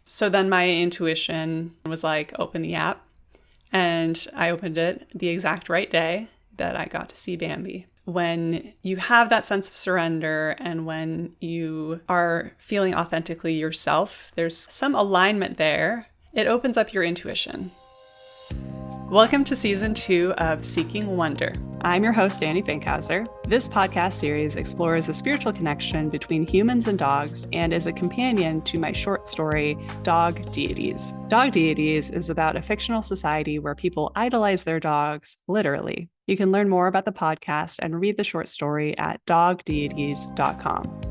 So then my intuition was like, open the app. And I opened it the exact right day that I got to see Bambi. When you have that sense of surrender and when you are feeling authentically yourself, there's some alignment there. It opens up your intuition. Welcome to Season 2 of Seeking Wonder. I'm your host, Dani Fankhauser. This podcast series explores the spiritual connection between humans and dogs and is a companion to my short story, Dog Deities. Dog Deities is about a fictional society where people idolize their dogs, literally. You can learn more about the podcast and read the short story at dogdeities.com.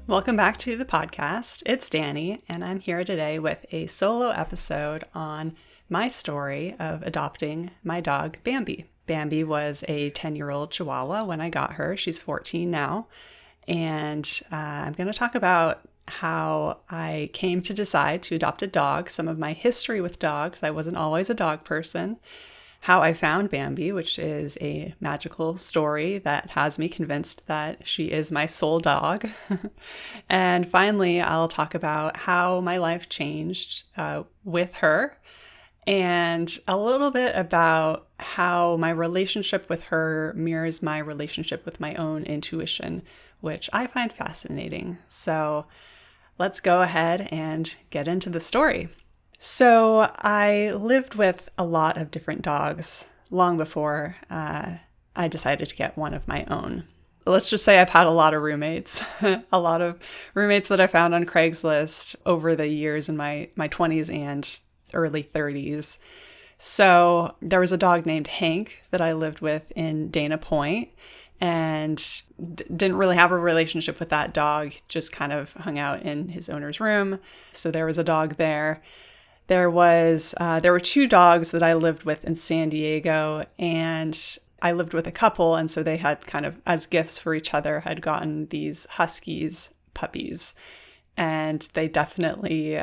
Welcome back to the podcast. It's Dani, and I'm here today with a solo episode on my story of adopting my dog, Bambi. Bambi was a 10-year-old chihuahua when I got her. She's 14 now, and I'm going to talk about how I came to decide to adopt a dog, some of my history with dogs. I wasn't always a dog person. How I found Bambi, which is a magical story that has me convinced that she is my soul dog. And finally, I'll talk about how my life changed with her and a little bit about how my relationship with her mirrors my relationship with my own intuition, which I find fascinating. So let's go ahead and get into the story. So I lived with a lot of different dogs long before I decided to get one of my own. Let's just say I've had a lot of roommates, a lot of roommates that I found on Craigslist over the years in my 20s and early 30s. So there was a dog named Hank that I lived with in Dana Point and didn't really have a relationship with that dog, just kind of hung out in his owner's room. So there was a dog there. There were two dogs that I lived with in San Diego, and I lived with a couple, and so they had kind of, as gifts for each other, had gotten these Huskies puppies, and they definitely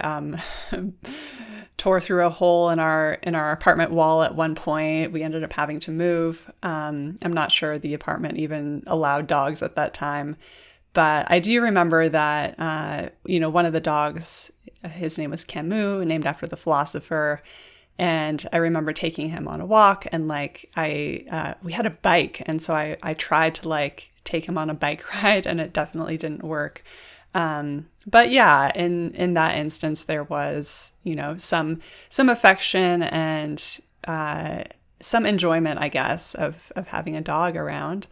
tore through a hole in our apartment wall at one point. We ended up having to move. I'm not sure the apartment even allowed dogs at that time. But I do remember that, one of the dogs, his name was Camus, named after the philosopher. And I remember taking him on a walk and we had a bike. And so I tried to take him on a bike ride and it definitely didn't work. But yeah, in that instance, there was, some affection and some enjoyment, I guess, of having a dog around.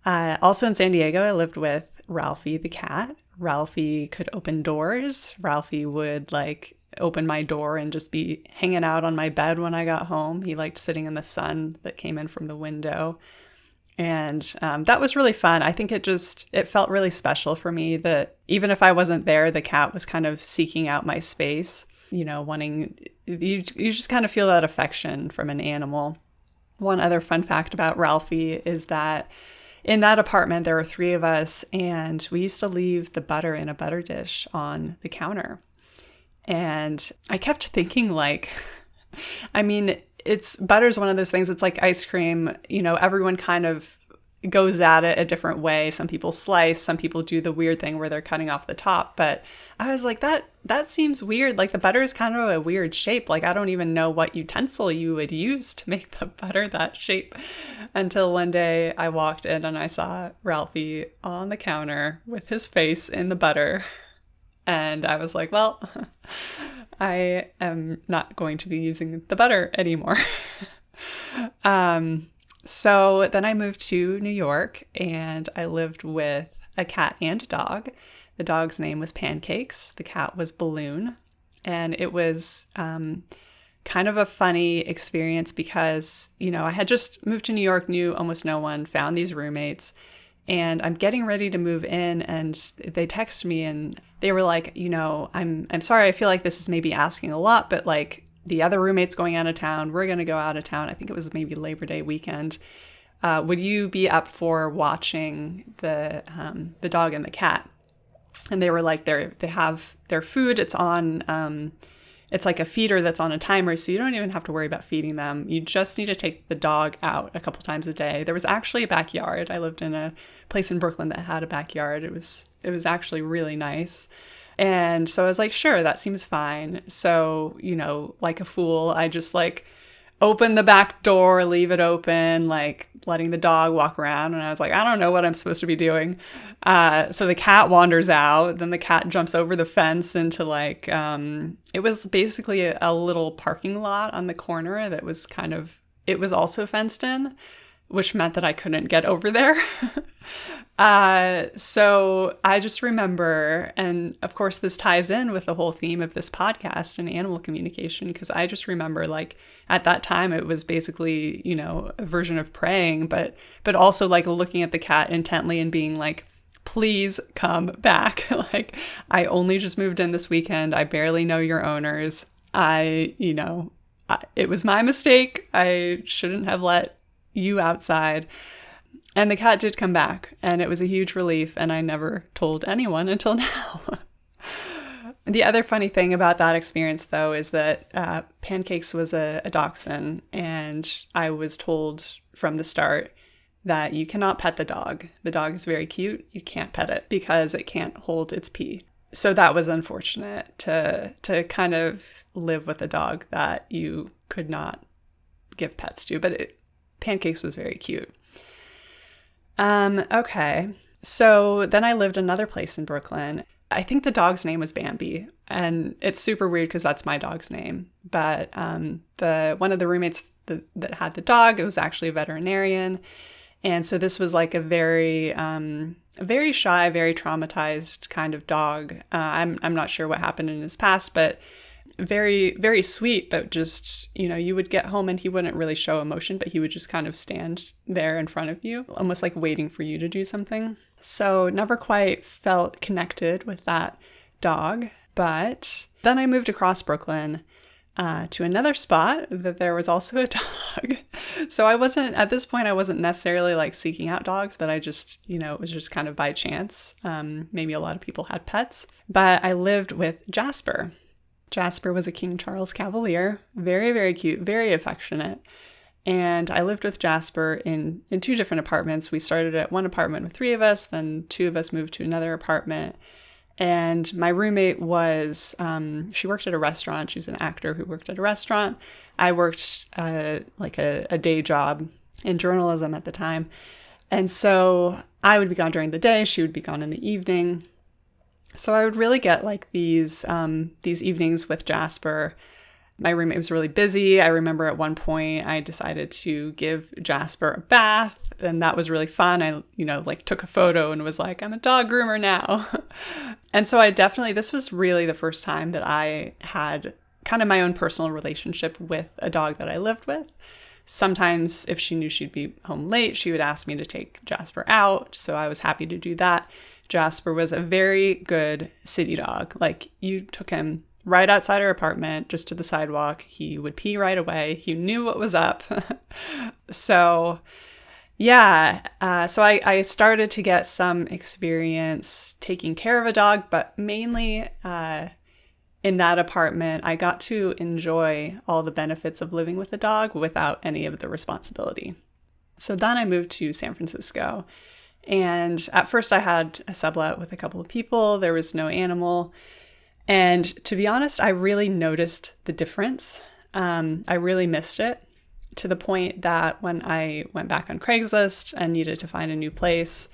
Also in San Diego, I lived with Ralphie the cat. Ralphie could open doors. Ralphie would open my door and just be hanging out on my bed when I got home. He liked sitting in the sun that came in from the window. And that was really fun. I think it felt really special for me that even if I wasn't there, the cat was kind of seeking out my space, wanting, you just kind of feel that affection from an animal. One other fun fact about Ralphie is that in that apartment, there were three of us, and we used to leave the butter in a butter dish on the counter. And I kept thinking butter's one of those things. It's like ice cream, everyone kind of goes at it a different way. Some people slice, some people do the weird thing where they're cutting off the top. But I was like, that seems weird. The butter is kind of a weird shape. I don't even know what utensil you would use to make the butter that shape. Until one day I walked in and I saw Ralphie on the counter with his face in the butter. And I was like, well, I am not going to be using the butter anymore. So then I moved to New York and I lived with a cat and a dog. The dog's name was Pancakes. The cat was Balloon. And it was kind of a funny experience because, I had just moved to New York, knew almost no one, found these roommates, and I'm getting ready to move in and they text me and they were like, I'm sorry, I feel like this is maybe asking a lot, but the other roommate's going out of town. We're going to go out of town. I think it was maybe Labor Day weekend. Would you be up for watching the dog and the cat? And they were like, they have their food. It's on it's like a feeder that's on a timer, so you don't even have to worry about feeding them. You just need to take the dog out a couple times a day. There was actually a backyard. I lived in a place in Brooklyn that had a backyard. It was actually really nice. And so I was like, sure, that seems fine. So, like a fool, I just like open the back door, leave it open, like letting the dog walk around. And I was like, I don't know what I'm supposed to be doing. So the cat wanders out. Then the cat jumps over the fence into like, it was basically a little parking lot on the corner that was it was also fenced in, which meant that I couldn't get over there. So I just remember, and of course this ties in with the whole theme of this podcast and animal communication, because I just remember like at that time it was basically, a version of praying, but also like looking at the cat intently and being like, please come back. Like, I only just moved in this weekend. I barely know your owners. It was my mistake. I shouldn't have let you outside. And the cat did come back, and it was a huge relief, and I never told anyone until now. The other funny thing about that experience, though, is that Pancakes was a dachshund, and I was told from the start that you cannot pet the dog. The dog is very cute. You can't pet it because it can't hold its pee. So that was unfortunate to kind of live with a dog that you could not give pets to, but Pancakes was very cute. Okay. So then I lived another place in Brooklyn. I think the dog's name was Bambi, and it's super weird because that's my dog's name. But one of the roommates that had the dog, it was actually a veterinarian. And so this was like a very shy, very traumatized kind of dog. I'm not sure what happened in his past, but very, very sweet, but just, you would get home and he wouldn't really show emotion, but he would just kind of stand there in front of you, almost like waiting for you to do something. So never quite felt connected with that dog. But then I moved across Brooklyn to another spot that there was also a dog. So at this point, I wasn't necessarily like seeking out dogs, but I just, it was just kind of by chance. Maybe a lot of people had pets, but I lived with Jasper. Jasper was a King Charles Cavalier, very, very cute, very affectionate. And I lived with Jasper in 2 different apartments. We started at one apartment with 3 of us, then 2 of us moved to another apartment. And my roommate was, she worked at a restaurant. She was an actor who worked at a restaurant. I worked like a day job in journalism at the time. And so I would be gone during the day. She would be gone in the evening. So I would really get like these evenings with Jasper. My roommate was really busy. I remember at one point I decided to give Jasper a bath, and that was really fun. I, took a photo and was like, I'm a dog groomer now. And so this was really the first time that I had kind of my own personal relationship with a dog that I lived with. Sometimes if she knew she'd be home late, she would ask me to take Jasper out. So I was happy to do that. Jasper was a very good city dog. Like, you took him right outside our apartment, just to the sidewalk. He would pee right away. He knew what was up. So yeah, so I started to get some experience taking care of a dog, but mainly in that apartment, I got to enjoy all the benefits of living with a dog without any of the responsibility. So then I moved to San Francisco. And at first I had a sublet with a couple of people. There was no animal. And to be honest, I really noticed the difference. I really missed it, to the point that when I went back on Craigslist and needed to find a new place,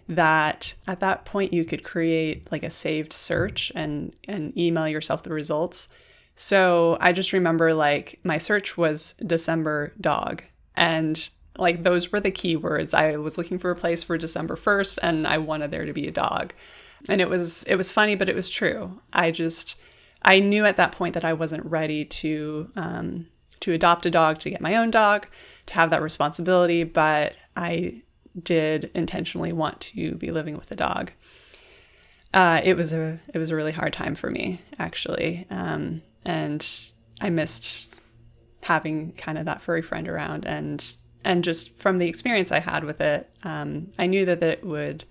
that at that point you could create like a saved search and email yourself the results. So I just remember like my search was December dog, and like those were the keywords. I was looking for a place for December 1st, and I wanted there to be a dog. And it was funny, but it was true. I knew at that point that I wasn't ready to adopt a dog, to get my own dog, to have that responsibility, but I did intentionally want to be living with a dog. It was a really hard time for me, actually. And I missed having kind of that furry friend around, and just from the experience I had with it, I knew that it would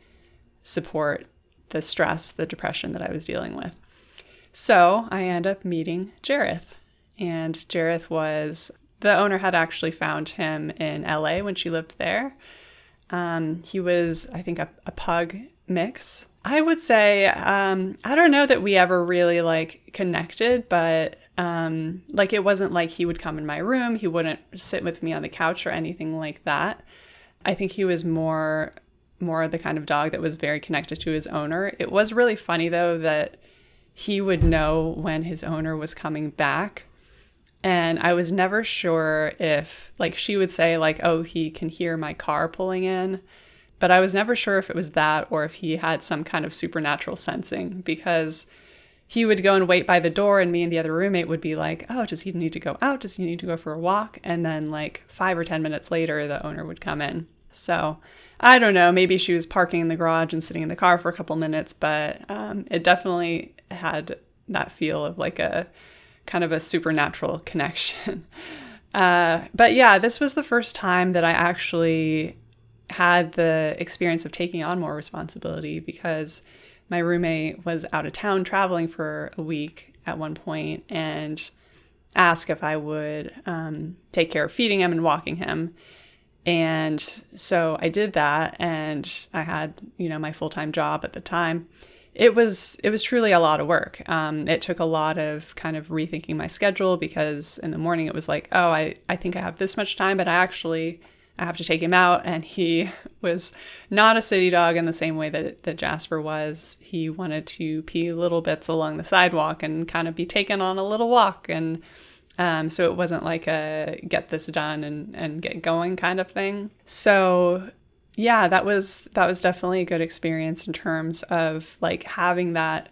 support the stress, the depression that I was dealing with. So I end up meeting Jareth. And Jareth the owner had actually found him in LA when she lived there. He was, I think, a pug mix. I would say, I don't know that we ever really like connected, but like it wasn't like he would come in my room. He wouldn't sit with me on the couch or anything like that. I think he was more the kind of dog that was very connected to his owner. It was really funny though that he would know when his owner was coming back. And I was never sure if, like, she would say, like, oh, he can hear my car pulling in. But I was never sure if it was that or if he had some kind of supernatural sensing, because he would go and wait by the door and me and the other roommate would be like, oh, does he need to go out? Does he need to go for a walk? And then like 5 or 10 minutes later, the owner would come in. So I don't know, maybe she was parking in the garage and sitting in the car for a couple minutes, but it definitely had that feel of like a kind of a supernatural connection. But yeah, this was the first time that I actually had the experience of taking on more responsibility, because my roommate was out of town traveling for a week at one point and asked if I would take care of feeding him and walking him. And so I did that, and I had, my full-time job at the time. It was truly a lot of work. It took a lot of kind of rethinking my schedule, because in the morning it was like, oh, I think I have this much time, but I have to take him out. And he was not a city dog in the same way that Jasper was. He wanted to pee little bits along the sidewalk and kind of be taken on a little walk. And so it wasn't like a get this done and get going kind of thing. So yeah, that was definitely a good experience in terms of like having that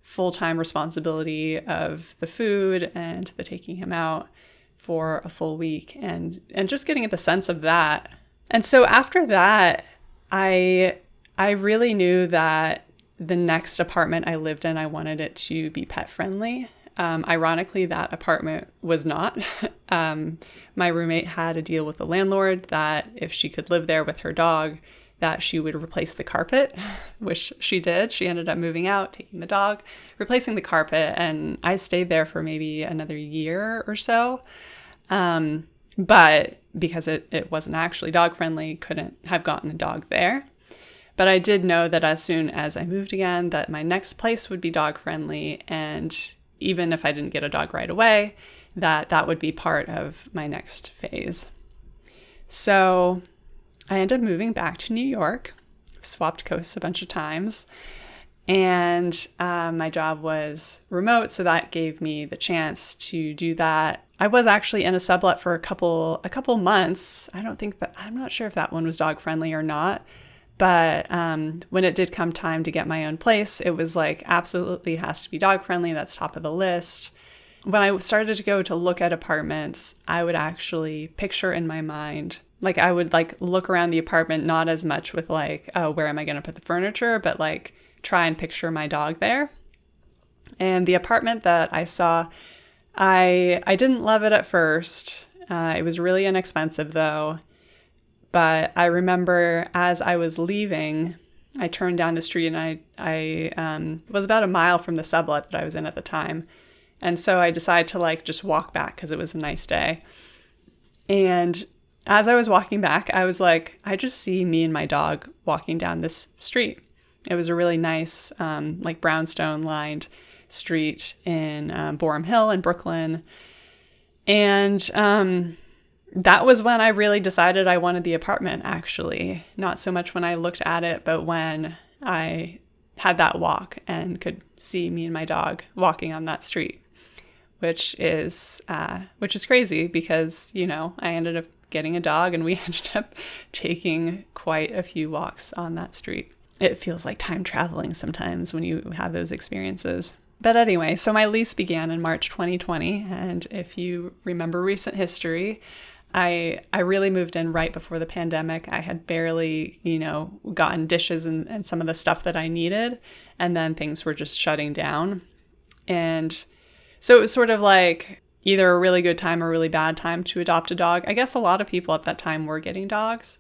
full-time responsibility of the food and the taking him out for a full week and just getting the sense of that. And so after that, I really knew that the next apartment I lived in, I wanted it to be pet friendly. Ironically, that apartment was not. My roommate had a deal with the landlord that if she could live there with her dog, that she would replace the carpet, which she did. She ended up moving out, taking the dog, replacing the carpet, and I stayed there for maybe another year or so. But because it wasn't actually dog friendly, couldn't have gotten a dog there. But I did know that as soon as I moved again, that my next place would be dog friendly, and even if I didn't get a dog right away, that would be part of my next phase. So I ended up moving back to New York, swapped coasts a bunch of times, and my job was remote, so that gave me the chance to do that. I was actually in a sublet for a couple months. I'm not sure if that one was dog friendly or not. But when it did come time to get my own place, it was like absolutely has to be dog friendly. That's top of the list. When I started to go to look at apartments, I would actually picture in my mind, like I would like look around the apartment, not as much with like, oh, where am I going to put the furniture, but like try and picture my dog there. And the apartment that I saw, I didn't love it at first. It was really inexpensive though. But I remember as I was leaving, I turned down the street and I was about a mile from the sublet that I was in at the time. And so I decided to like just walk back because it was a nice day. And as I was walking back, I was like, I just see me and my dog walking down this street. It was a really nice, like brownstone lined street in Boerum Hill in Brooklyn. And that was when I really decided I wanted the apartment, actually. Not so much when I looked at it, but when I had that walk and could see me and my dog walking on that street, which is crazy because, I ended up getting a dog and we ended up taking quite a few walks on that street. It feels like time traveling sometimes when you have those experiences. But anyway, so my lease began in March 2020. And if you remember recent history, I really moved in right before the pandemic. I had barely, gotten dishes and some of the stuff that I needed. And then things were just shutting down. And so it was sort of like either a really good time or a really bad time to adopt a dog. I guess a lot of people at that time were getting dogs.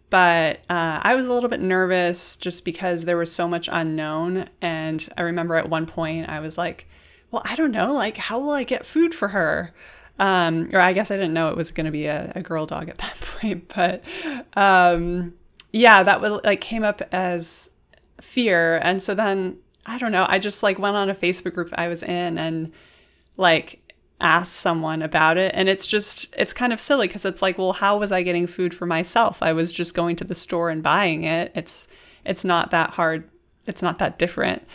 But I was a little bit nervous just because there was so much unknown. And I remember at one point I was like well, I don't know, like, how will I get food for her? Or I guess I didn't know it was going to be a girl dog at that point. But yeah, that was like came up as fear. And so then, I don't know, I just like went on a Facebook group I was in and like asked someone about it. And it's kind of silly because it's like, well, how was I getting food for myself? I was just going to the store and buying it. It's not that hard. It's not that different.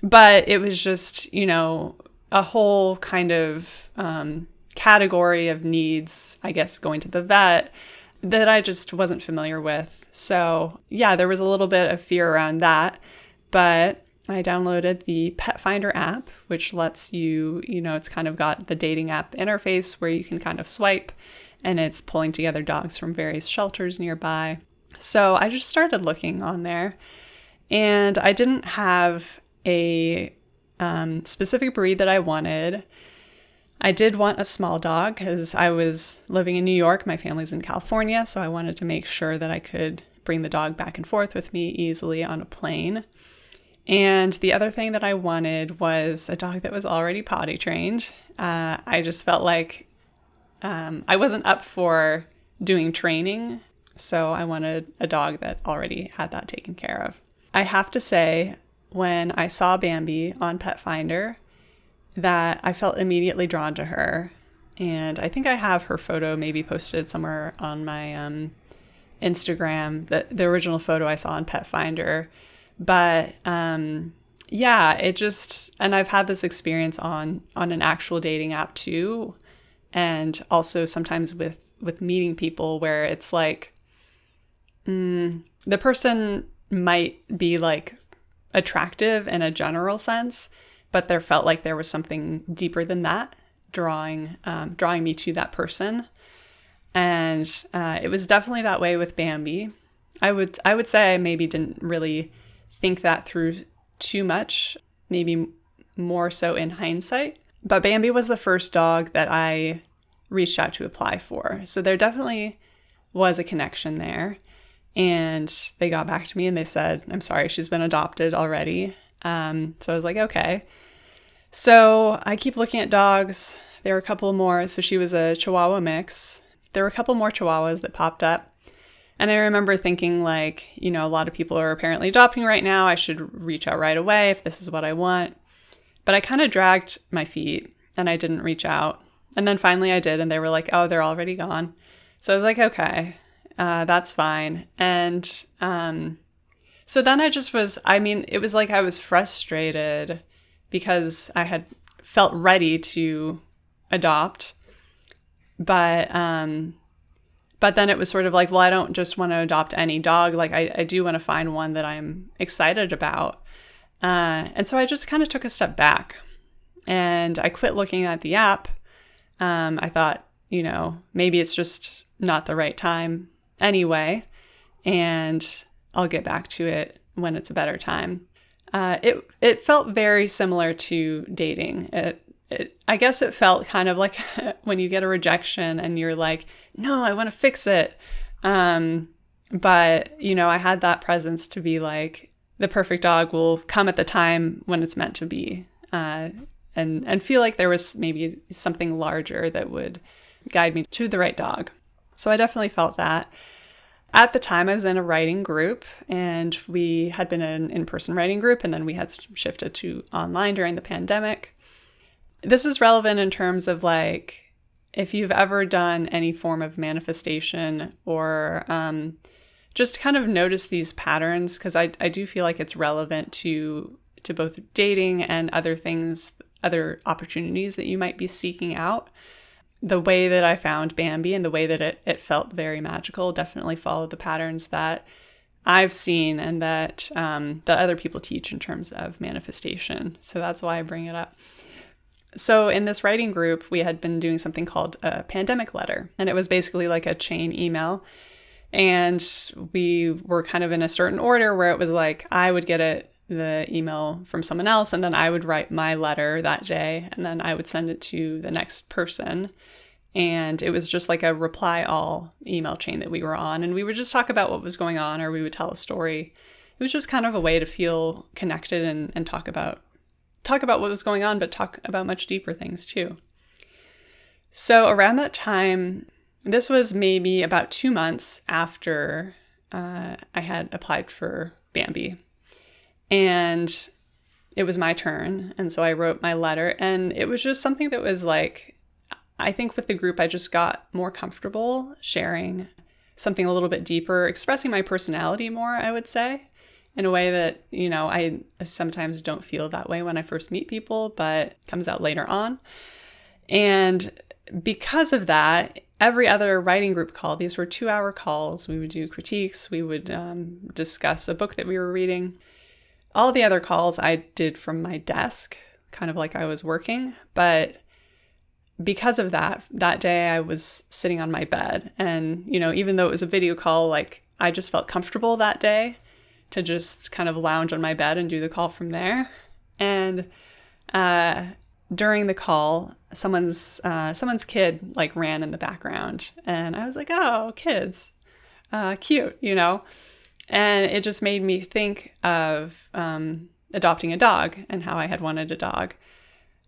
But it was just, a whole kind of category of needs, I guess, going to the vet that I just wasn't familiar with. So yeah, there was a little bit of fear around that, but I downloaded the Pet Finder app, which lets you, it's kind of got the dating app interface where you can kind of swipe and it's pulling together dogs from various shelters nearby. So I just started looking on there, and I didn't have a specific breed that I wanted. I did want a small dog because I was living in New York. My family's in California, so I wanted to make sure that I could bring the dog back and forth with me easily on a plane. And the other thing that I wanted was a dog that was already potty trained. I just felt like I wasn't up for doing training, so I wanted a dog that already had that taken care of. I have to say, when I saw Bambi on Pet Finder, that I felt immediately drawn to her. And I think I have her photo maybe posted somewhere on my Instagram, the original photo I saw on Pet Finder. But yeah, and I've had this experience on an actual dating app too. And also sometimes with meeting people where it's like, the person might be like attractive in a general sense, but there felt like there was something deeper than that drawing me to that person. And it was definitely that way with Bambi. I would say I maybe didn't really think that through too much, maybe more so in hindsight. But Bambi was the first dog that I reached out to apply for. So there definitely was a connection there. And they got back to me and they said, I'm sorry, she's been adopted already. So I was like, okay. So I keep looking at dogs. There were a couple more. So she was a chihuahua mix. There were a couple more chihuahuas that popped up. And I remember thinking like, a lot of people are apparently adopting right now. I should reach out right away if this is what I want. But I kind of dragged my feet and I didn't reach out. And then finally I did. And they were like, oh, they're already gone. So I was like, okay, that's fine. And so then it was like I was frustrated because I had felt ready to adopt. But then it was sort of like, well, I don't just want to adopt any dog. Like I do want to find one that I'm excited about. And so I just kind of took a step back and I quit looking at the app. I thought, maybe it's just not the right time anyway, and I'll get back to it when it's a better time. It felt very similar to dating. I guess it felt kind of like when you get a rejection and you're like, no, I want to fix it. But, I had that presence to be like, the perfect dog will come at the time when it's meant to be. And feel like there was maybe something larger that would guide me to the right dog. So I definitely felt that. At the time, I was in a writing group, and we had been an in-person writing group, and then we had shifted to online during the pandemic. This is relevant in terms of like, if you've ever done any form of manifestation or just kind of notice these patterns, because I do feel like it's relevant to both dating and other things, other opportunities that you might be seeking out. The way that I found Bambi and the way that it felt very magical definitely followed the patterns that I've seen and that other people teach in terms of manifestation. So that's why I bring it up. So in this writing group, we had been doing something called a pandemic letter, and it was basically like a chain email. And we were kind of in a certain order where it was like I would get the email from someone else, and then I would write my letter that day, and then I would send it to the next person. And it was just like a reply all email chain that we were on, and we would just talk about what was going on, or we would tell a story. It was just kind of a way to feel connected and talk about talk about what was going on, but talk about much deeper things too. So around that time, this was maybe about 2 months after I had applied for Bambi. And it was my turn. And so I wrote my letter. And it was just something that was like, I think with the group, I just got more comfortable sharing something a little bit deeper, expressing my personality more, I would say, in a way that, I sometimes don't feel that way when I first meet people, but comes out later on. And because of that, every other writing group call, these were 2-hour calls. We would do critiques. We would discuss a book that we were reading. All the other calls I did from my desk, kind of like I was working. But because of that day I was sitting on my bed. And, even though it was a video call, like I just felt comfortable that day to just kind of lounge on my bed and do the call from there. And during the call, someone's kid like ran in the background, and I was like, oh, kids, cute, and it just made me think of adopting a dog and how I had wanted a dog.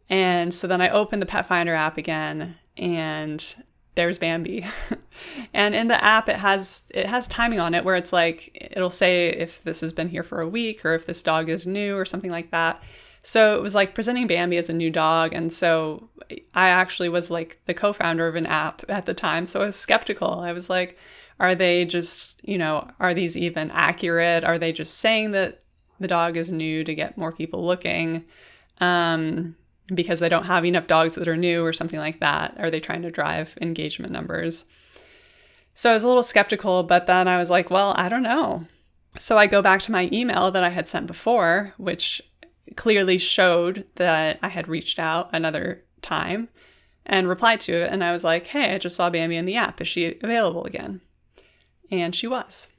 And so then I opened the Pet Finder app again, and there's Bambi. And in the app, it has timing on it where it's like, it'll say if this has been here for a week or if this dog is new or something like that. So it was like presenting Bambi as a new dog. And so I actually was like the co-founder of an app at the time. So I was skeptical. I was like, are they just, are these even accurate? Are they just saying that the dog is new to get more people looking? Because they don't have enough dogs that are new or something like that? Are they trying to drive engagement numbers? So I was a little skeptical, but then I was like, well, I don't know. So I go back to my email that I had sent before, which clearly showed that I had reached out another time and replied to it. And I was like, hey, I just saw Bambi in the app. Is she available again? And she was.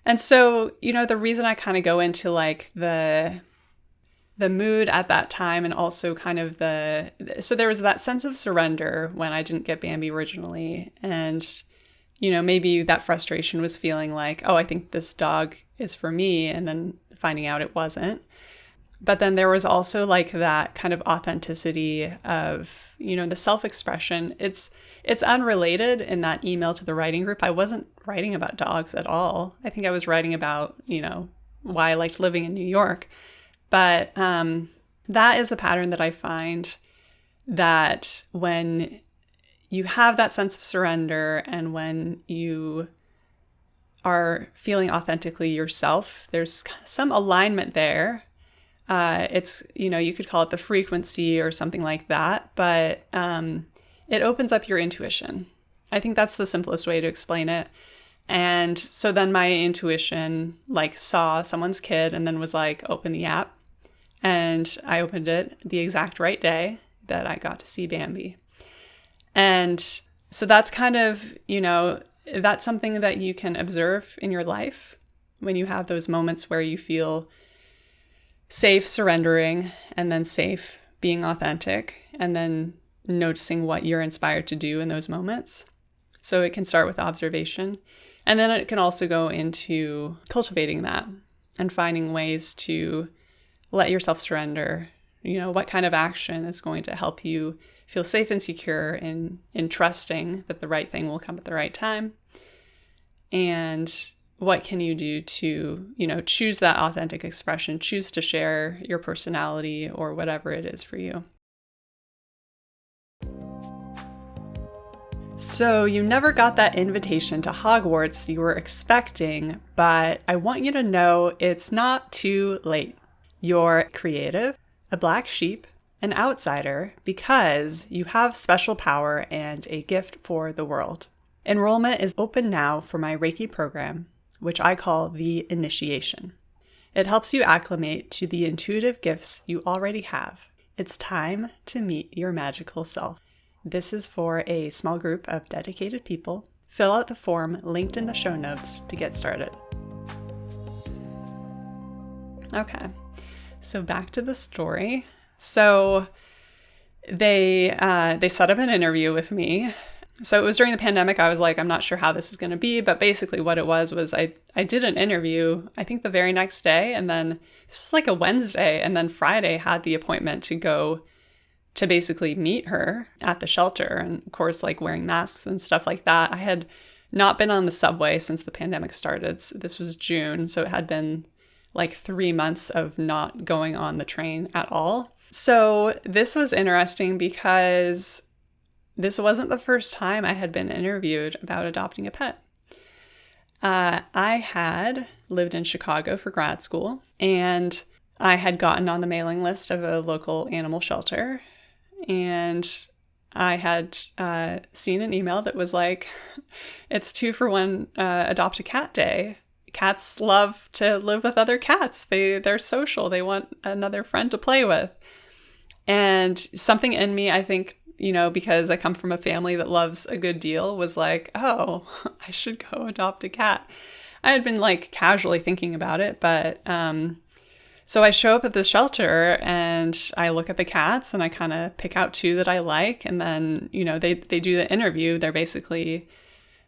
And so, the reason I kind of go into like the mood at that time, and also kind of so there was that sense of surrender when I didn't get Bambi originally. And, maybe that frustration was feeling like, oh, I think this dog is for me. And then finding out it wasn't. But then there was also like that kind of authenticity of, the self-expression. It's unrelated in that email to the writing group. I wasn't writing about dogs at all. I think I was writing about, why I liked living in New York. But that is the pattern that I find, that when you have that sense of surrender and when you are feeling authentically yourself, there's some alignment there. It's, you could call it the frequency or something like that, but it opens up your intuition. I think that's the simplest way to explain it. And so then my intuition like saw someone's kid and then was like, open the app. And I opened it the exact right day that I got to see Bambi. And so that's kind of, that's something that you can observe in your life when you have those moments where you feel safe surrendering, and then safe being authentic, and then noticing what you're inspired to do in those moments. So it can start with observation, and then it can also go into cultivating that and finding ways to let yourself surrender. What kind of action is going to help you feel safe and secure in trusting that the right thing will come at the right time. And what can you do to, choose that authentic expression, choose to share your personality or whatever it is for you. So you never got that invitation to Hogwarts you were expecting, but I want you to know it's not too late. You're creative, a black sheep, an outsider, because you have special power and a gift for the world. Enrollment is open now for my Reiki program, which I call the initiation. It helps you acclimate to the intuitive gifts you already have. It's time to meet your magical self. This is for a small group of dedicated people. Fill out the form linked in the show notes to get started. Okay, so back to the story. So they set up an interview with me. So it was during the pandemic. I was like, I'm not sure how this is going to be, but basically what it was I did an interview, I think the very next day, and then it was like a Wednesday, and then Friday had the appointment to go to basically meet her at the shelter. And of course, like wearing masks and stuff like that. I had not been on the subway since the pandemic started. So this was June, so it had been like 3 months of not going on the train at all. So this was interesting because this wasn't the first time I had been interviewed about adopting a pet. I had lived in Chicago for grad school, and I had gotten on the mailing list of a local animal shelter, and I had seen an email that was like, it's 2-for-1 adopt a cat day. Cats love to live with other cats. They're social. They want another friend to play with. And something in me, I think, because I come from a family that loves a good deal, was like, oh, I should go adopt a cat. I had been like casually thinking about it, but so I show up at the shelter and I look at the cats and I kind of pick out 2 that I like. And then, they do the interview. They're basically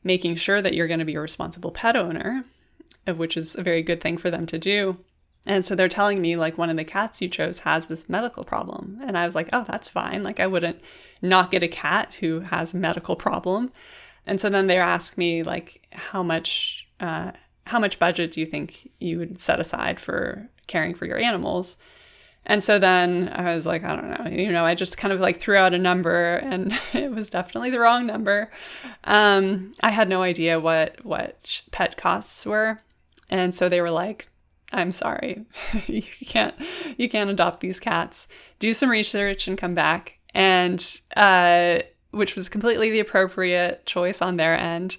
making sure that you're going to be a responsible pet owner, which is a very good thing for them to do. And so they're telling me, like, one of the cats you chose has this medical problem. And I was like, oh, that's fine. Like, I wouldn't not get a cat who has a medical problem. And so then they ask me, like, how much budget do you think you would set aside for caring for your animals? And so then I was like, I don't know, I just kind of like threw out a number, and it was definitely the wrong number. I had no idea what pet costs were. And so they were like, I'm sorry, you can't adopt these cats. Do some research and come back. And which was completely the appropriate choice on their end.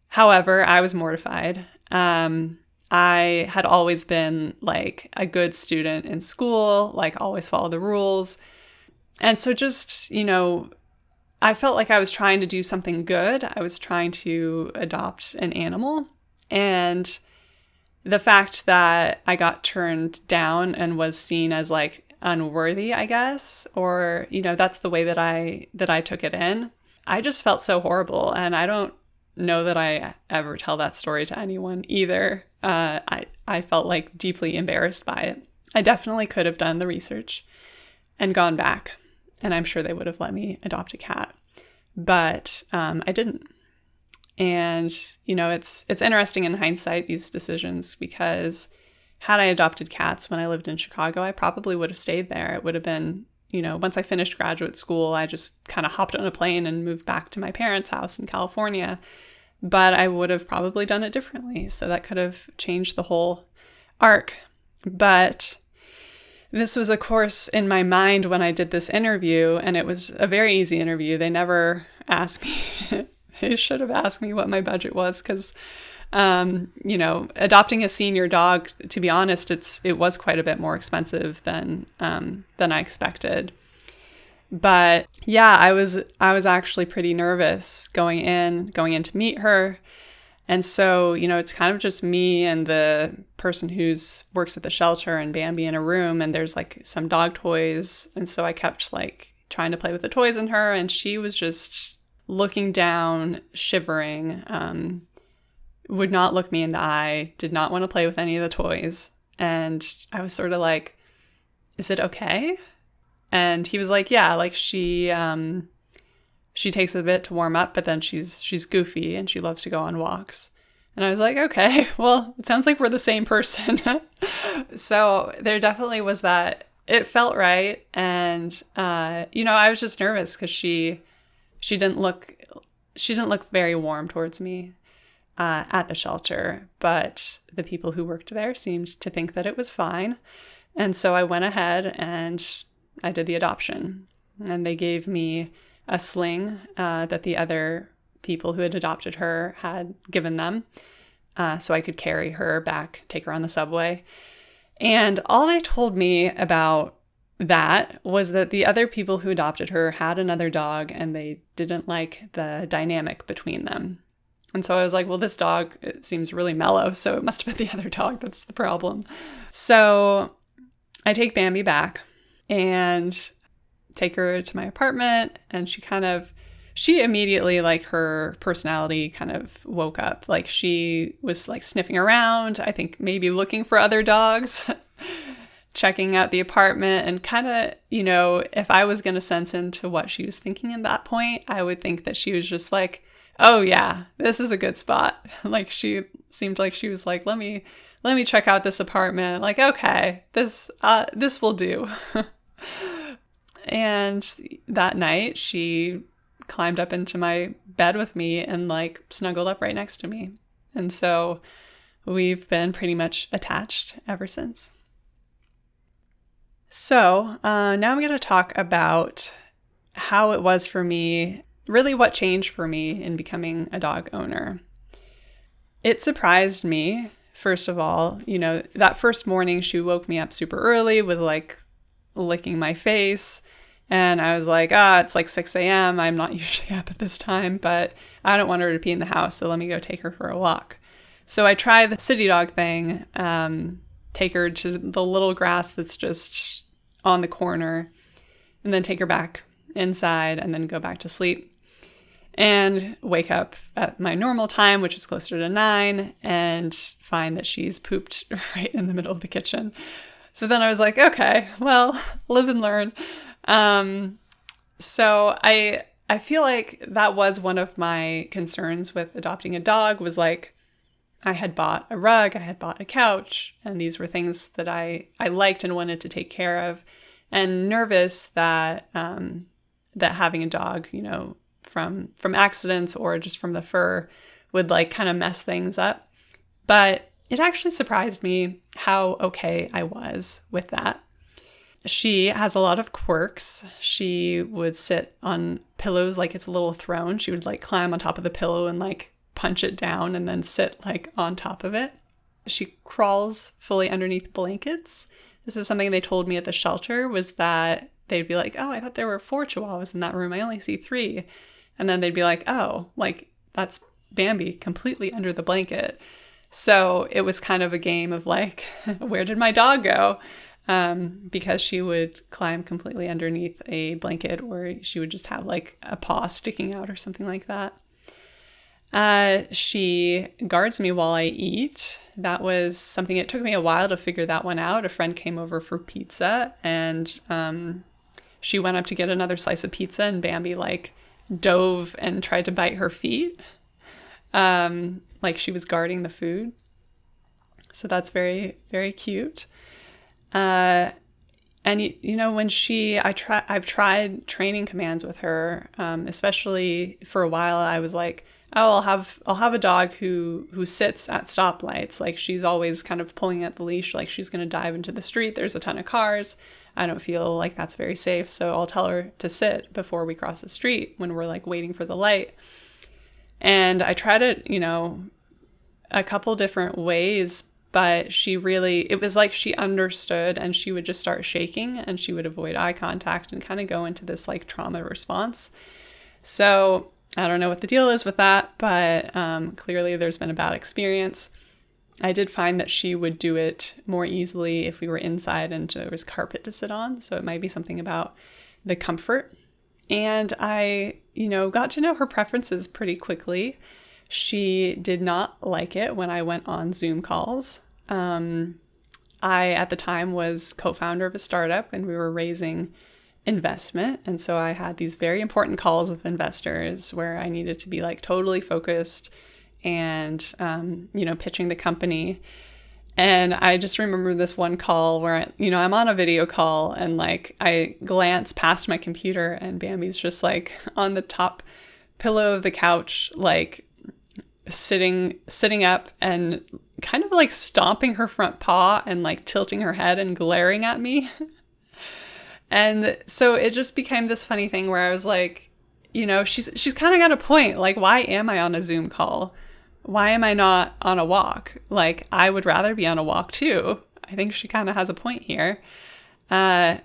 However, I was mortified. I had always been like a good student in school, like always follow the rules. And so just, I felt like I was trying to do something good. I was trying to adopt an animal. And the fact that I got turned down and was seen as like unworthy, I guess, or, that's the way that I took it in. I just felt so horrible. And I don't know that I ever tell that story to anyone either. I felt like deeply embarrassed by it. I definitely could have done the research and gone back, and I'm sure they would have let me adopt a cat, but I didn't. And, it's interesting in hindsight, these decisions, because had I adopted cats when I lived in Chicago, I probably would have stayed there. It would have been, once I finished graduate school, I just kind of hopped on a plane and moved back to my parents' house in California. But I would have probably done it differently. So that could have changed the whole arc. But this was, of course, in my mind when I did this interview, and it was a very easy interview. They never asked me. They should have asked me what my budget was, because, adopting a senior dog, to be honest, it was quite a bit more expensive than I expected. But yeah, I was actually pretty nervous going in to meet her. And so, it's kind of just me and the person who's works at the shelter and Bambi in a room, and there's like some dog toys. And so I kept like trying to play with the toys in her, and she was just looking down, shivering, would not look me in the eye, did not want to play with any of the toys. And I was sort of like, is it okay? And he was like, yeah, like she takes a bit to warm up, but then she's goofy and she loves to go on walks. And I was like, okay, well, it sounds like we're the same person. So there definitely was that. It felt right. And, I was just nervous because she didn't look very warm towards me at the shelter, but the people who worked there seemed to think that it was fine. And so I went ahead and I did the adoption, and they gave me a sling that the other people who had adopted her had given them, so I could carry her back, take her on the subway. And all they told me about that was that the other people who adopted her had another dog, and they didn't like the dynamic between them. And so I was like, well, this dog, it seems really mellow, so it must have been the other dog that's the problem. So I take Bambi back and take her to my apartment, and she kind of she immediately, like, her personality kind of woke up. Like, she was like sniffing around, I think maybe looking for other dogs, checking out the apartment, and kind of, if I was going to sense into what she was thinking at that point, I would think that she was just like, oh yeah, this is a good spot. Like, she seemed like she was like, let me check out this apartment. Like, okay, this will do. And that night she climbed up into my bed with me and like snuggled up right next to me. And so we've been pretty much attached ever since. So now I'm going to talk about how it was for me, really what changed for me in becoming a dog owner. It surprised me, first of all, that first morning she woke me up super early with like licking my face. And I was like, it's like 6 a.m. I'm not usually up at this time, but I don't want her to pee in the house, so let me go take her for a walk. So I try the city dog thing, take her to the little grass that's just on the corner, and then take her back inside and then go back to sleep. And wake up at my normal time, which is closer to 9, and find that she's pooped right in the middle of the kitchen. So then I was like, okay, well, live and learn. So I feel like that was one of my concerns with adopting a dog, was like, I had bought a rug, I had bought a couch, and these were things that I liked and wanted to take care of, and nervous that that having a dog, from accidents or just from the fur would like kind of mess things up. But it actually surprised me how okay I was with that. She has a lot of quirks. She would sit on pillows like it's a little throne. She would like climb on top of the pillow and like punch it down and then sit like on top of it. She crawls fully underneath blankets. This is something they told me at the shelter, was that they'd be like, oh, I thought there were 4 chihuahuas in that room. I only see 3. And then they'd be like, oh, like that's Bambi completely under the blanket. So it was kind of a game of like, where did my dog go? Because she would climb completely underneath a blanket, or she would just have like a paw sticking out or something like that. She guards me while I eat. That was something, it took me a while to figure that one out. A friend came over for pizza, and she went up to get another slice of pizza, and Bambi like dove and tried to bite her feet. Like she was guarding the food. So that's very, very cute. And when I've tried training commands with her, especially for a while. I was like, oh, I'll have a dog who sits at stoplights. Like she's always kind of pulling at the leash, like she's going to dive into the street. There's a ton of cars. I don't feel like that's very safe. So I'll tell her to sit before we cross the street when we're like waiting for the light. And I tried it, a couple different ways, but it was like she understood, and she would just start shaking and she would avoid eye contact and kind of go into this like trauma response. So I don't know what the deal is with that, but clearly there's been a bad experience. I did find that she would do it more easily if we were inside and there was carpet to sit on. So it might be something about the comfort. And I, got to know her preferences pretty quickly. She did not like it when I went on Zoom calls. I, at the time, was co-founder of a startup, and we were raising investment. And so I had these very important calls with investors where I needed to be like totally focused and, pitching the company. And I just remember this one call where, I'm on a video call and like I glance past my computer and Bambi's just like on the top pillow of the couch, like sitting up and kind of like stomping her front paw and like tilting her head and glaring at me. And so it just became this funny thing where I was like, she's kind of got a point. Like, why am I on a Zoom call? Why am I not on a walk? Like, I would rather be on a walk too. I think she kind of has a point here. And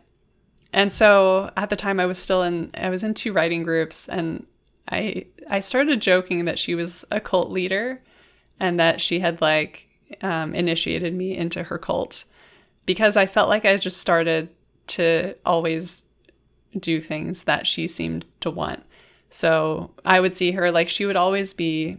so at the time I was in 2 writing groups, and I started joking that she was a cult leader and that she had like initiated me into her cult, because I felt like I just started to always do things that she seemed to want. So I would see her, like, she would always be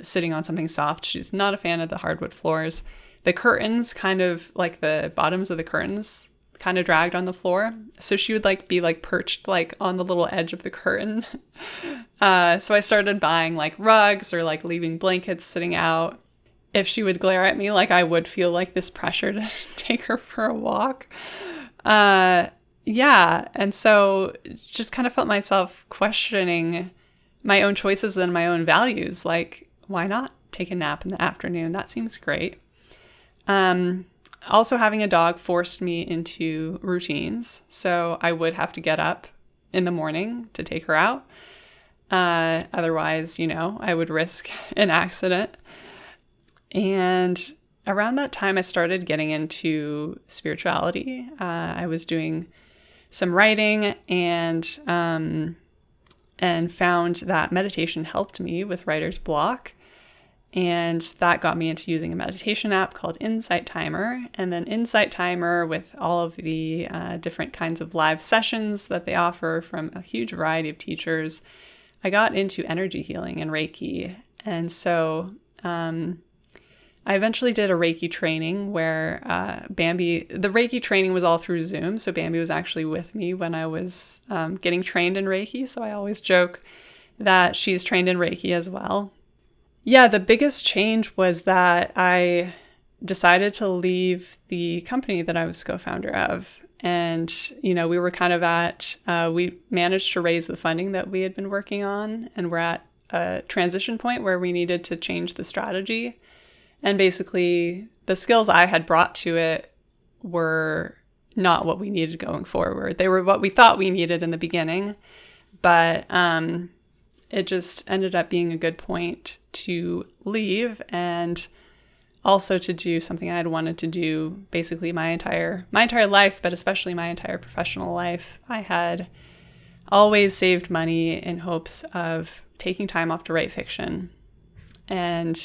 sitting on something soft. She's not a fan of the hardwood floors. The curtains, kind of like the bottoms of the curtains, kind of dragged on the floor. So she would like be like perched like on the little edge of the curtain. So I started buying like rugs or like leaving blankets sitting out. If she would glare at me, like I would feel like this pressure to take her for a walk. Yeah. And so just kind of felt myself questioning my own choices and my own values. Like, why not take a nap in the afternoon? That seems great. Also, having a dog forced me into routines. So I would have to get up in the morning to take her out. Otherwise, I would risk an accident. And around that time, I started getting into spirituality. I was doing some writing and found that meditation helped me with writer's block. And that got me into using a meditation app called Insight Timer. And then Insight Timer, with all of the different kinds of live sessions that they offer from a huge variety of teachers, I got into energy healing and Reiki. And so I eventually did a Reiki training where Bambi, the Reiki training was all through Zoom. So Bambi was actually with me when I was getting trained in Reiki. So I always joke that she's trained in Reiki as well. Yeah, the biggest change was that I decided to leave the company that I was co-founder of. And, we were kind of we managed to raise the funding that we had been working on. And we're at a transition point where we needed to change the strategy. And basically, the skills I had brought to it were not what we needed going forward. They were what we thought we needed in the beginning. But it just ended up being a good point to leave and also to do something I had wanted to do basically my entire life, but especially my entire professional life. I had always saved money in hopes of taking time off to write fiction. And,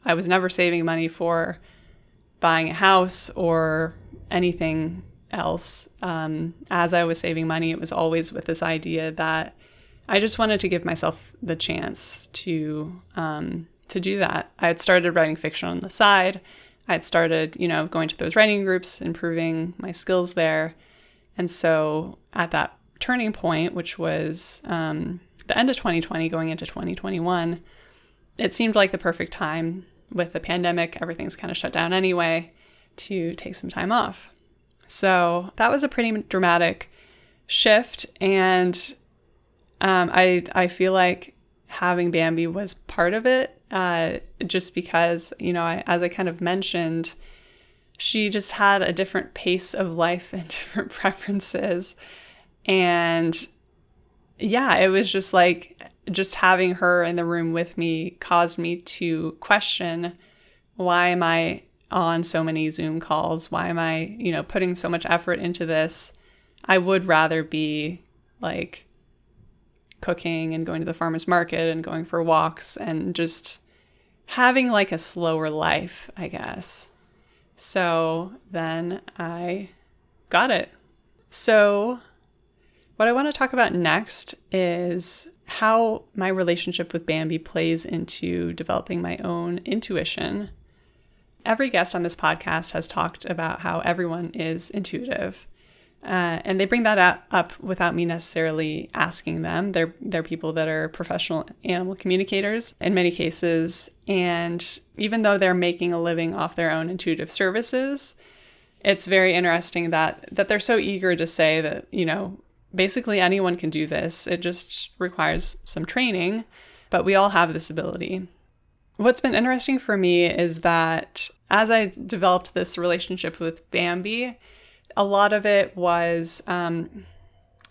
I was never saving money for buying a house or anything else. As I was saving money, it was always with this idea that I just wanted to give myself the chance to do that. I had started writing fiction on the side. I had started, going to those writing groups, improving my skills there. And so at that turning point, which was the end of 2020 going into 2021, it seemed like the perfect time. With the pandemic, everything's kind of shut down anyway, to take some time off. So that was a pretty dramatic shift. And I feel like having Bambi was part of it, just because, as I kind of mentioned, she just had a different pace of life and different preferences. And yeah, it was just like, just having her in the room with me caused me to question, why am I on so many Zoom calls? Why am I, putting so much effort into this? I would rather be like cooking and going to the farmer's market and going for walks and just having like a slower life, I guess. So then I got it. So what I want to talk about next is how my relationship with Bambi plays into developing my own intuition. Every guest on this podcast has talked about how everyone is intuitive. And they bring that up without me necessarily asking them. They're people that are professional animal communicators in many cases. And even though they're making a living off their own intuitive services, it's very interesting that they're so eager to say that, basically anyone can do this. It just requires some training, but we all have this ability. What's been interesting for me is that as I developed this relationship with Bambi, a lot of it was,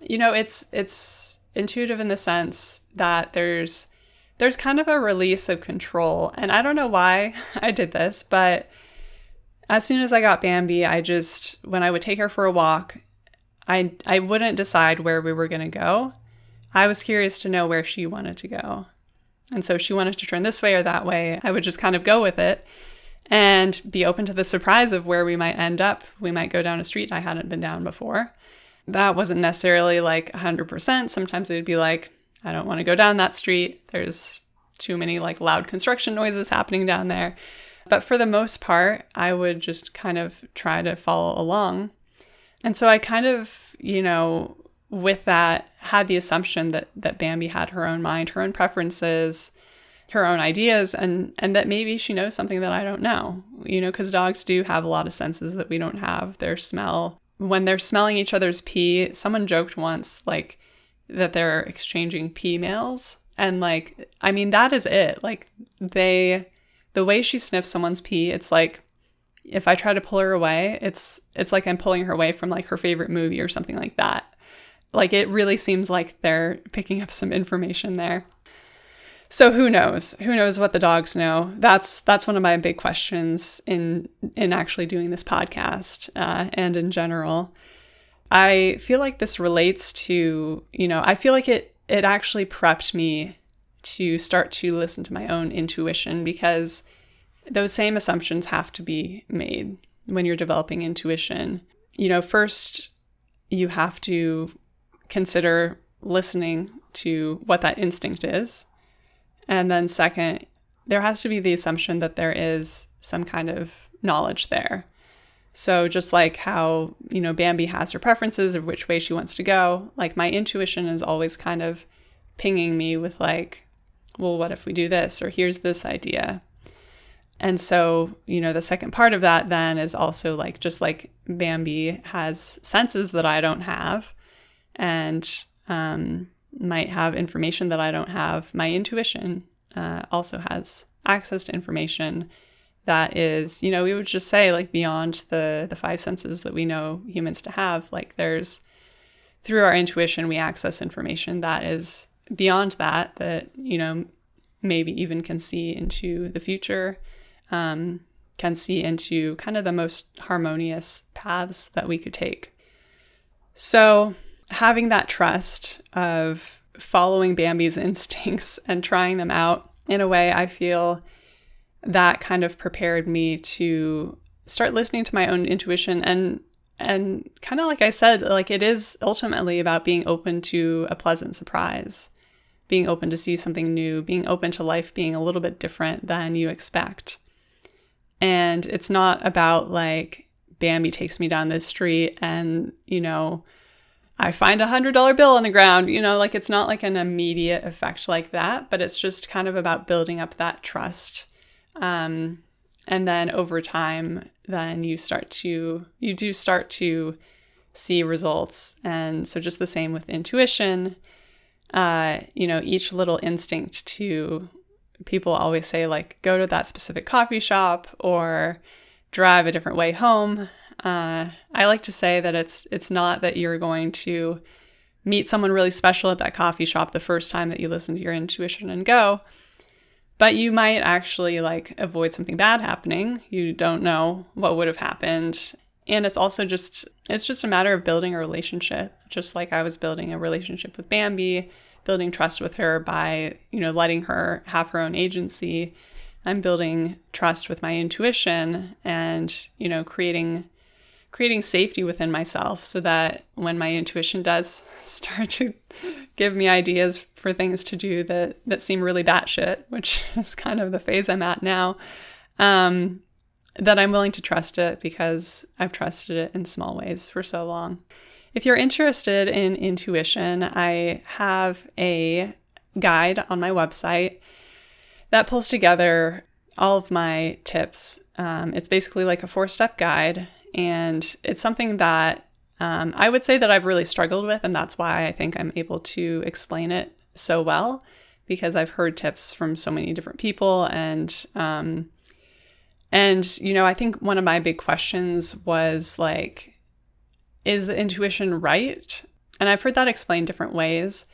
it's intuitive in the sense that there's kind of a release of control. And I don't know why I did this, but as soon as I got Bambi, when I would take her for a walk, I wouldn't decide where we were going to go. I was curious to know where she wanted to go. And so she wanted to turn this way or that way. I would just kind of go with it and be open to the surprise of where we might end up. We might go down a street I hadn't been down before. That wasn't necessarily like 100%. Sometimes it would be like, I don't want to go down that street. There's too many like loud construction noises happening down there. But for the most part, I would just kind of try to follow along. And so I kind of, with that, had the assumption that Bambi had her own mind, her own preferences, her own ideas, and that maybe she knows something that I don't know, because dogs do have a lot of senses that we don't have. Their smell, when they're smelling each other's pee, someone joked once, like, that they're exchanging pee mails. And like, I mean, that is it. Like, the way she sniffs someone's pee, it's like, if I try to pull her away, it's like I'm pulling her away from like her favorite movie or something like that. Like, it really seems like they're picking up some information there. So who knows? Who knows what the dogs know? That's one of my big questions in actually doing this podcast, and in general. I feel like this relates to, I feel like it actually prepped me to start to listen to my own intuition, because those same assumptions have to be made when you're developing intuition. First, you have to consider listening to what that instinct is. And then second, there has to be the assumption that there is some kind of knowledge there. So just like how, Bambi has her preferences of which way she wants to go, like my intuition is always kind of pinging me with like, well, what if we do this? Or here's this idea. And so, the second part of that then is also like, just like Bambi has senses that I don't have and might have information that I don't have, my intuition also has access to information that is, we would just say like beyond the five senses that we know humans to have. Like there's, through our intuition, we access information that is beyond that, maybe even can see into the future, can see into kind of the most harmonious paths that we could take. So having that trust of following Bambi's instincts and trying them out in a way, I feel that kind of prepared me to start listening to my own intuition. And kind of like I said, like it is ultimately about being open to a pleasant surprise, being open to see something new, being open to life being a little bit different than you expect. And it's not about like Bambi takes me down this street and, I find $100 bill on the ground, like it's not like an immediate effect like that, but it's just kind of about building up that trust. And then over time, then you do start to see results. And so just the same with intuition, each little instinct to, people always say like, go to that specific coffee shop or drive a different way home. I like to say that it's not that you're going to meet someone really special at that coffee shop the first time that you listen to your intuition and go, but you might actually like avoid something bad happening. You don't know what would have happened. And it's also just a matter of building a relationship, just like I was building a relationship with Bambi, building trust with her by, letting her have her own agency. I'm building trust with my intuition and, creating safety within myself so that when my intuition does start to give me ideas for things to do that seem really batshit, which is kind of the phase I'm at now, that I'm willing to trust it because I've trusted it in small ways for so long. If you're interested in intuition, I have a guide on my website that pulls together all of my tips. It's basically like a 4-step guide. And it's something that I would say that I've really struggled with. And that's why I think I'm able to explain it so well, because I've heard tips from so many different people. And I think one of my big questions was like, is the intuition right? And I've heard that explained different ways,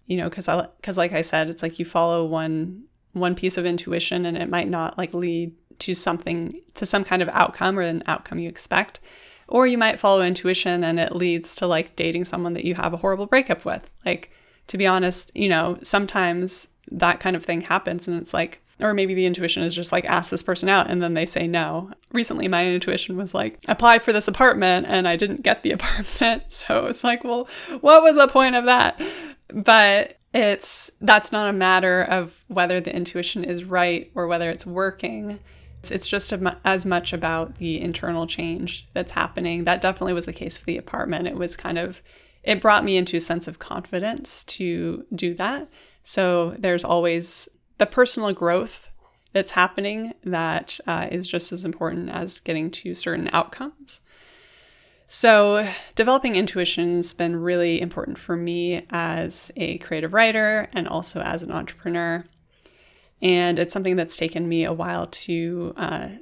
because like I said, it's like you follow one piece of intuition and it might not like lead to some kind of outcome or an outcome you expect. Or you might follow intuition and it leads to like dating someone that you have a horrible breakup with. Like, to be honest, sometimes that kind of thing happens and it's like, or maybe the intuition is just like, ask this person out and then they say no. Recently, my intuition was like, apply for this apartment and I didn't get the apartment. So it's like, well, what was the point of that? But That's not a matter of whether the intuition is right or whether it's working. It's just as much about the internal change that's happening. That definitely was the case for the apartment. It brought me into a sense of confidence to do that. So there's always the personal growth that's happening that is just as important as getting to certain outcomes. So developing intuition's been really important for me as a creative writer and also as an entrepreneur. And it's something that's taken me a while to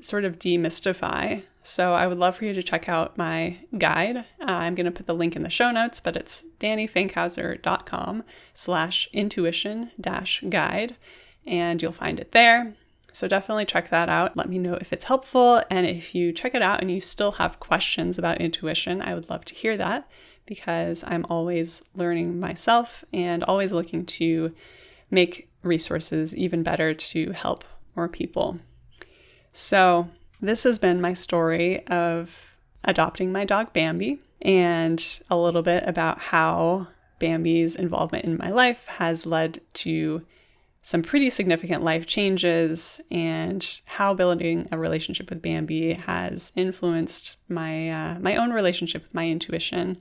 sort of demystify. So I would love for you to check out my guide. I'm going to put the link in the show notes, but it's danifankhauser.com/intuition-guide, and you'll find it there. So definitely check that out. Let me know if it's helpful. And if you check it out and you still have questions about intuition, I would love to hear that, because I'm always learning myself and always looking to make resources even better to help more people. So this has been my story of adopting my dog Bambi, and a little bit about how Bambi's involvement in my life has led to some pretty significant life changes, and how building a relationship with Bambi has influenced my own relationship with my intuition.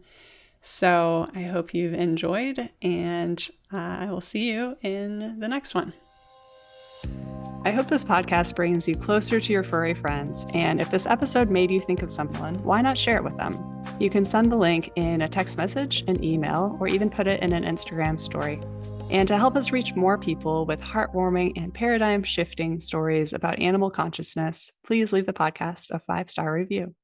So I hope you've enjoyed, and I will see you in the next one. I hope this podcast brings you closer to your furry friends, and if this episode made you think of someone, why not share it with them? You can send the link in a text message, an email, or even put it in an Instagram story. And to help us reach more people with heartwarming and paradigm-shifting stories about animal consciousness, please leave the podcast a 5-star review.